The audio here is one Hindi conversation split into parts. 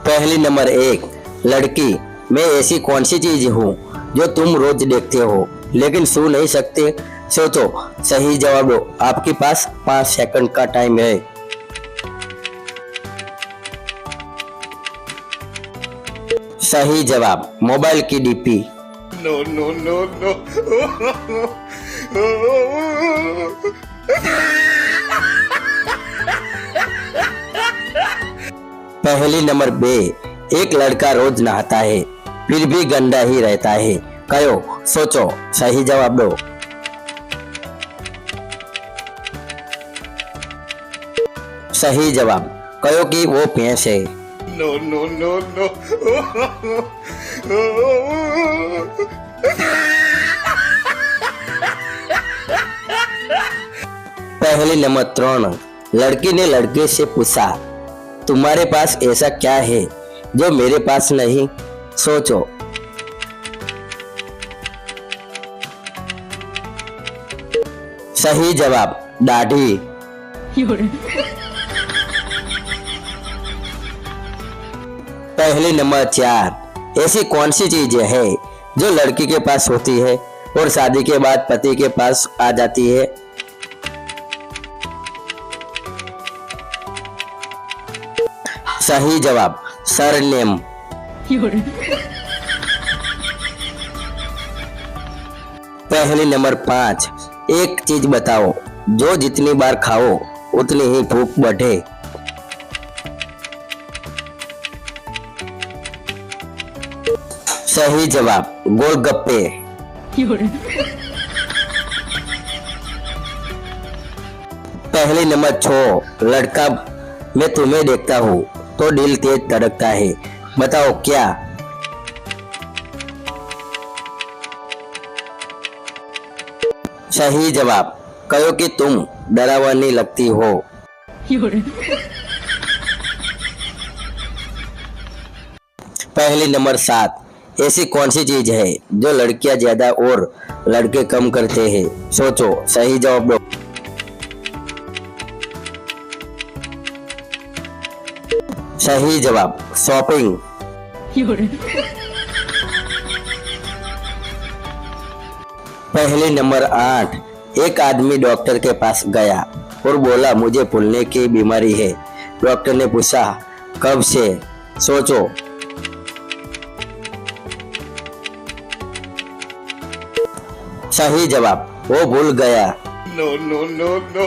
पहली नंबर एक, लड़की, मैं ऐसी कौन सी चीज हूँ जो तुम रोज देखते हो लेकिन छू नहीं सकते? सोचो, सही जवाब दो। आपके पास 5 सेकंड का टाइम है। सही जवाब, मोबाइल की DP. No, no, no, no. पहली नंबर बे, एक लड़का रोज नहाता है फिर भी गंदा ही रहता है। कहो, सोचो, सही जवाब दो। सही जवाब, कहो कि वो भैंस है। No, no, no, no. पहली नंबर 3, लड़की ने लड़के से पूछा, तुम्हारे पास ऐसा क्या है जो मेरे पास नहीं? सोचो। सही जवाब, दाढ़ी। पहली नंबर 4, ऐसी कौन सी चीज है जो लड़की के पास होती है और शादी के बाद पति के पास आ जाती है? सही जवाब, सरनेम। पहली नंबर 5, एक चीज बताओ जो जितनी बार खाओ उतनी ही भूख बढ़े। सही जवाब, गोलगप्पे। पहली नंबर 6, लड़का, मैं तुम्हें देखता हूँ तो दिल तेज धड़कता है, बताओ क्या? सही जवाब, कहो कि तुम डरावनी लगती हो। पहली नंबर 7, ऐसी कौन सी चीज है जो लड़कियां ज्यादा और लड़के कम करते हैं? सोचो, सही जवाब दो। सही जवाब, शॉपिंग। पहली नंबर 8, एक आदमी डॉक्टर के पास गया और बोला, मुझे भूलने की बीमारी है। डॉक्टर ने पूछा, कब से? सोचो। सही जवाब, वो भूल गया। No, no, no, no.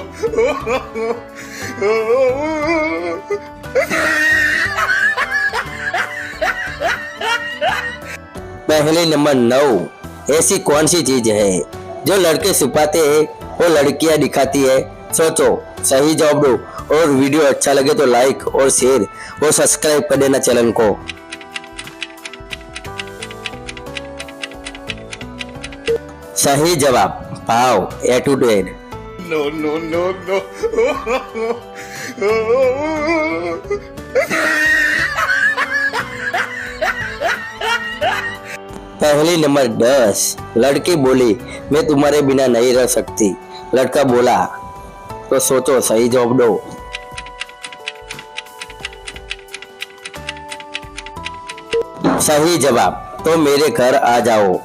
पहले नंबर 9, ऐसी कौन सी चीज है जो लड़के छुपाते हैं और लड़कियां दिखाती है? सोचो, सही जवाब दो। और वीडियो अच्छा लगे तो लाइक और शेयर और सब्सक्राइब कर देना चैनल को। सही जवाब, भाव, attitude. No, no, no, no. पहली नंबर 10, लड़की बोली, मैं तुम्हारे बिना नहीं रह सकती। लड़का बोला, तो सोचो, सही जवाब दो। सही जवाब, तो मेरे घर आ जाओ।